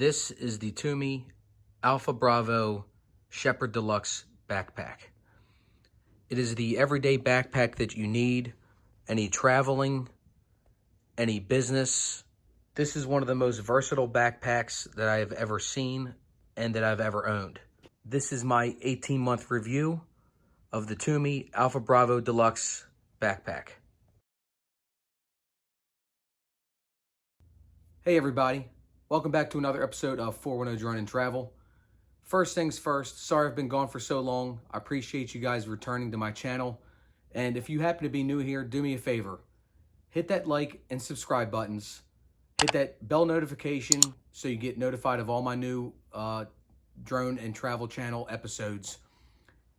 This is the Tumi Alpha Bravo Sheppard Deluxe backpack. It is the everyday backpack that you need, any traveling, any business. This is one of the most versatile backpacks that I have ever seen and that I've ever owned. This is my 18-month review of the Tumi Alpha Bravo Deluxe backpack. Hey everybody, welcome back to another episode of 410 Drone and Travel. First things first, sorry I've been gone for so long. I appreciate you guys returning to my channel. And if you happen to be new here, do me a favor. Hit that like and subscribe buttons. Hit that bell notification so you get notified of all my new drone and travel channel episodes.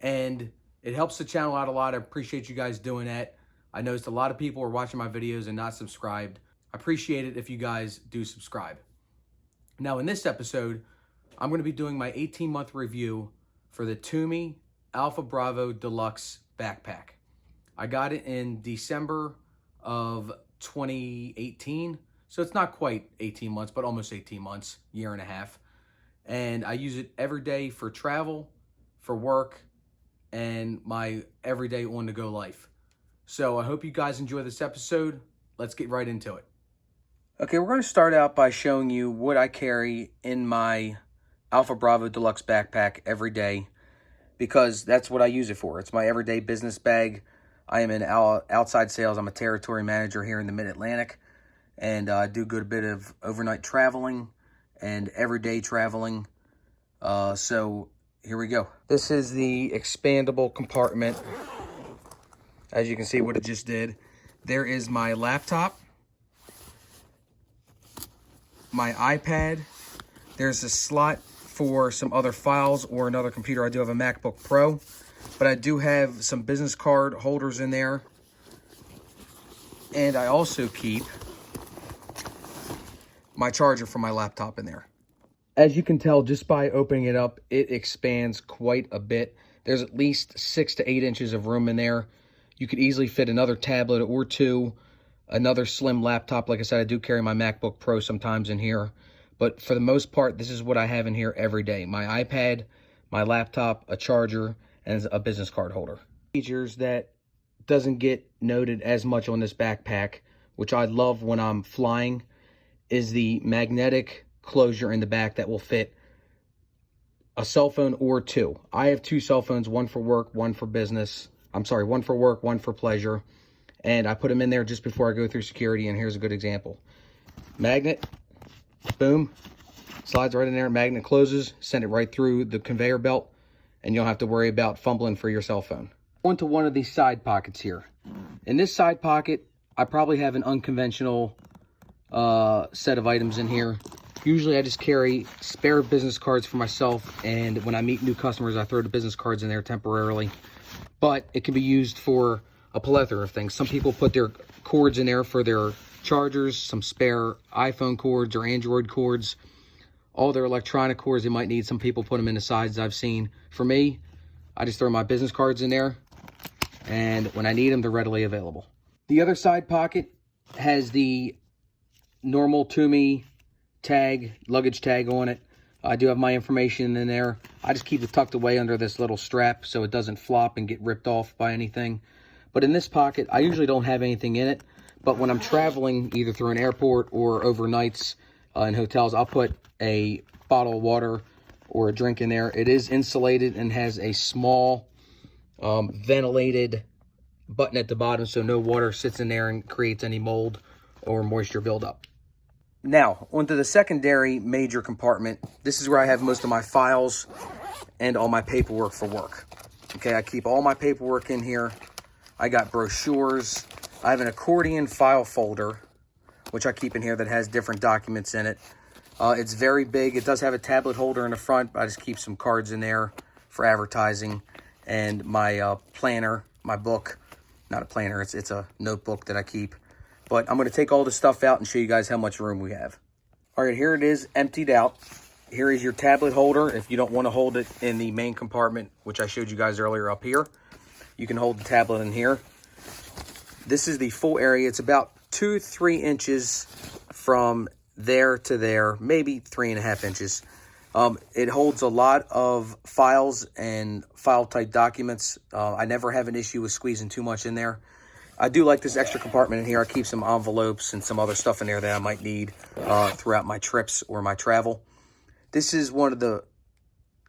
And it helps the channel out a lot. I appreciate you guys doing that. I noticed a lot of people are watching my videos and not subscribed. I appreciate it if you guys do subscribe. Now in this episode, I'm going to be doing my 18-month review for the Tumi Alpha Bravo Deluxe backpack. I got it in December of 2018. So it's not quite 18 months, but almost 18 months, year and a half. And I use it every day for travel, for work, and my everyday on-the-go life. So I hope you guys enjoy this episode. Let's get right into it. Okay, we're going to start out by showing you what I carry in my Alpha Bravo Deluxe backpack every day, because that's what I use it for. It's my everyday business bag. I am in outside sales. I'm a territory manager here in the Mid-Atlantic, and I do a good bit of overnight traveling and everyday traveling. So here we go. This is the expandable compartment. As you can see what it just did. There is my laptop, my iPad. There's a slot for some other files or another computer. I do have a MacBook Pro, but I do have some business card holders in there. And I also keep my charger for my laptop in there. As you can tell, just by opening it up, it expands quite a bit. There's at least 6 to 8 inches of room in there. You could easily fit another tablet or two, another slim laptop. Like I said, I do carry my MacBook Pro sometimes in here. But for the most part, this is what I have in here every day. My iPad, my laptop, a charger, and a business card holder. Features that doesn't get noted as much on this backpack, which I love when I'm flying, is the magnetic closure in the back that will fit a cell phone or two. I have 2 cell phones, one for work, one for business. I'm sorry, one for work, one for pleasure. And I put them in there just before I go through security, and here's a good example. Magnet, boom, slides right in there, magnet closes, send it right through the conveyor belt, and you don't have to worry about fumbling for your cell phone. Onto one of these side pockets here. In this side pocket, I probably have an unconventional set of items in here. Usually I just carry spare business cards for myself, and when I meet new customers, I throw the business cards in there temporarily. But it can be used for a plethora of things. Some people put their cords in there for their chargers, some spare iPhone cords or Android cords, all their electronic cords they might need. Some people put them in the sides I've seen. For me, I just throw my business cards in there, and when I need them, they're readily available. The other side pocket has the normal Tumi tag, luggage tag on it. I do have my information in there. I just keep it tucked away under this little strap so it doesn't flop and get ripped off by anything. But in this pocket, I usually don't have anything in it. But when I'm traveling, either through an airport or overnights in hotels, I'll put a bottle of water or a drink in there. It is insulated and has a small ventilated button at the bottom so no water sits in there and creates any mold or moisture buildup. Now, onto the secondary major compartment. This is where I have most of my files and all my paperwork for work. Okay, I keep all my paperwork in here. I got brochures. I have an accordion file folder, which I keep in here that has different documents in it. It's very big. It does have a tablet holder in the front, but I just keep some cards in there for advertising. And my planner, my book, not a planner, it's a notebook that I keep. But I'm going to take all this stuff out and show you guys how much room we have. All right, here it is emptied out. Here is your tablet holder. If you don't want to hold it in the main compartment, which I showed you guys earlier up here, you can hold the tablet in here. This is the full area. It's about 2-3 inches from there to there, maybe 3.5 inches. It holds a lot of files and file type documents. I never have an issue with squeezing too much in there. I do like this extra compartment in here. I keep some envelopes and some other stuff in there that I might need throughout my trips or my travel. This is one of the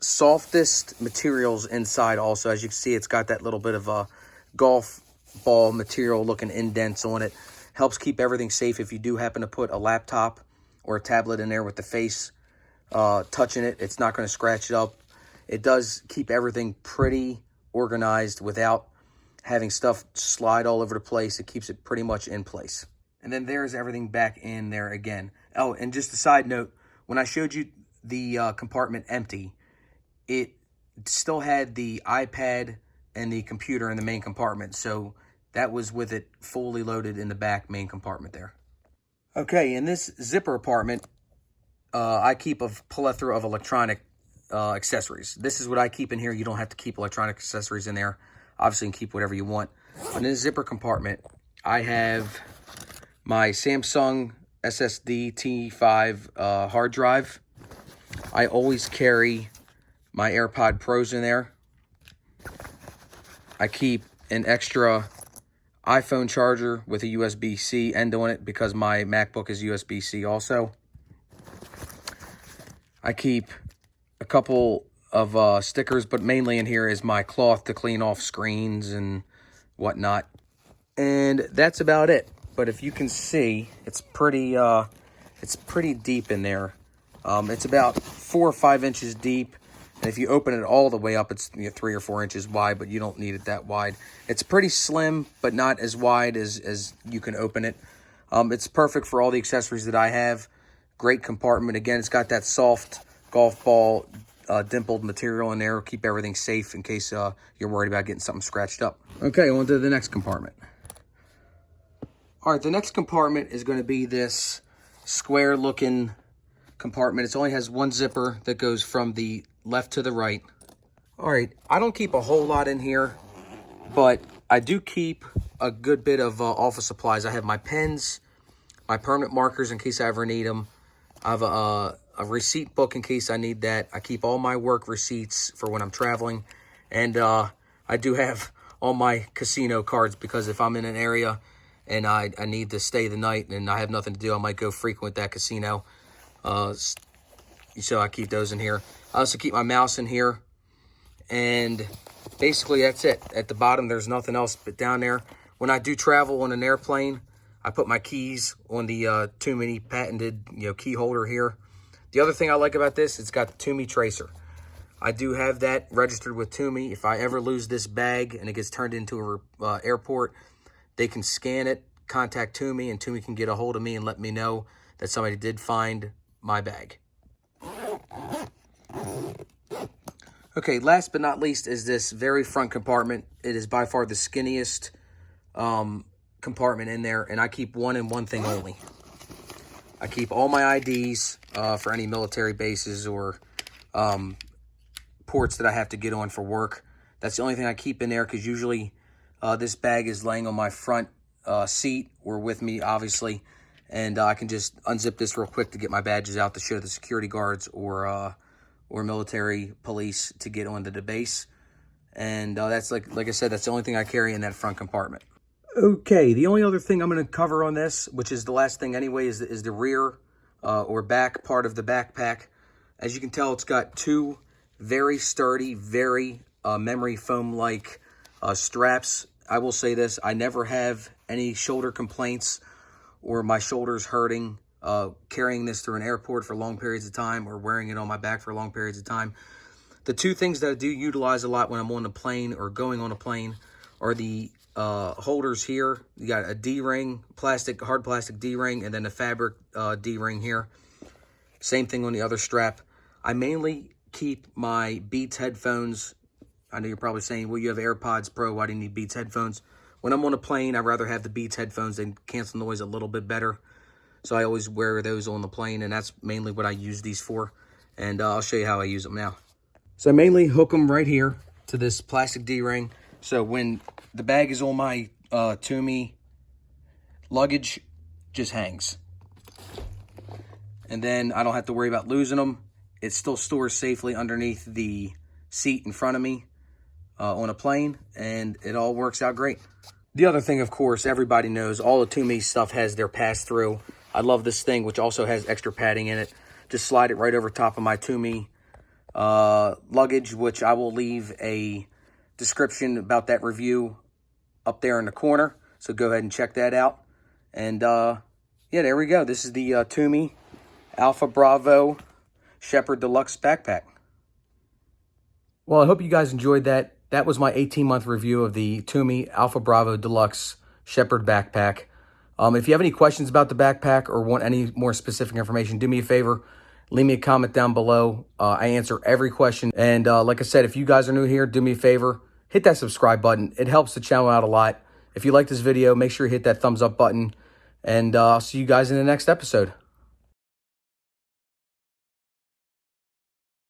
softest materials inside also. As you can see, it's got that little bit of a golf ball material looking indents on it. Helps keep everything safe if you do happen to put a laptop or a tablet in there with the face touching it. It's not going to scratch it up. It does keep everything pretty organized without having stuff slide all over the place. It keeps it pretty much in place. And then there's everything back in there again. Oh, and just a side note, when I showed you the compartment empty, it still had the iPad and the computer in the main compartment. So that was with it fully loaded in the back main compartment there. Okay, in this zipper apartment, I keep a plethora of electronic accessories. This is what I keep in here. You don't have to keep electronic accessories in there. Obviously, you can keep whatever you want. In this zipper compartment, I have my Samsung SSD T5 hard drive. I always carry my AirPod Pros in there. I keep an extra iPhone charger with a USB-C end on it because my MacBook is USB-C also. I keep a couple of stickers, but mainly in here is my cloth to clean off screens and whatnot. And that's about it. But if you can see, it's pretty deep in there. It's about 4 or 5 inches deep. And if you open it all the way up, it's 3 or 4 inches wide, but you don't need it that wide. It's pretty slim, but not as wide as you can open it. It's perfect for all the accessories that I have. Great compartment. Again, it's got that soft golf ball dimpled material in there. Keep everything safe in case you're worried about getting something scratched up. Okay, on to the next compartment. All right, the next compartment is going to be this square-looking compartment. It only has one zipper that goes from the left to the right. All right, I don't keep a whole lot in here, but I do keep a good bit of office supplies. I have my pens, my permanent markers in case I ever need them. I have a receipt book in case I need that. I keep all my work receipts for when I'm traveling. And I do have all my casino cards because if I'm in an area and I need to stay the night and I have nothing to do, I might go frequent that casino. So I keep those in here. I also keep my mouse in here. And basically that's it. At the bottom, there's nothing else but down there. When I do travel on an airplane, I put my keys on the Tumi patented key holder here. The other thing I like about this, it's got the Tumi tracer. I do have that registered with Tumi. If I ever lose this bag and it gets turned into an airport, they can scan it, contact Tumi, and Tumi can get a hold of me and let me know that somebody did find my bag. Okay, last but not least is this very front compartment. It is by far the skinniest compartment in there, and I keep one and one thing only. I keep all my IDs for any military bases or ports that I have to get on for work. That's the only thing I keep in there because usually this bag is laying on my front seat or with me, obviously, and I can just unzip this real quick to get my badges out to show the security guards or military police to get onto the base. And that's like I said, that's the only thing I carry in that front compartment. Okay, the only other thing I'm going to cover on this, which is the last thing anyway, is the rear or back part of the backpack. As you can tell, it's got two very sturdy, very memory foam-like straps. I will say this, I never have any shoulder complaints or my shoulders hurting carrying this through an airport for long periods of time or wearing it on my back for long periods of time. The two things that I do utilize a lot when I'm on a plane or going on a plane are the holders here. You got a D-ring, hard plastic D-ring, and then a fabric D-ring here. Same thing on the other strap. I mainly keep my Beats headphones. I know you're probably saying, well, you have AirPods Pro, why do you need Beats headphones? When I'm on a plane, I'd rather have the Beats headphones. They cancel noise a little bit better. So I always wear those on the plane, and that's mainly what I use these for. And I'll show you how I use them now. So I mainly hook them right here to this plastic D-ring. So when the bag is on my Tumi luggage, just hangs. and then I don't have to worry about losing them. It still stores safely underneath the seat in front of me on a plane, and it all works out great. The other thing, of course, everybody knows all the Tumi stuff has their pass-through. I love this thing, which also has extra padding in it. Just slide it right over top of my Tumi luggage, which I will leave a description about that review up there in the corner. So go ahead and check that out. And yeah, there we go. This is the Tumi Alpha Bravo Sheppard Deluxe backpack. Well, I hope you guys enjoyed that. That was my 18-month review of the Tumi Alpha Bravo Deluxe Sheppard backpack. If you have any questions about the backpack or want any more specific information, do me a favor. Leave me a comment down below. I answer every question. And like I said, if you guys are new here, do me a favor. Hit that subscribe button. It helps the channel out a lot. If you like this video, make sure you hit that thumbs up button. And I'll see you guys in the next episode.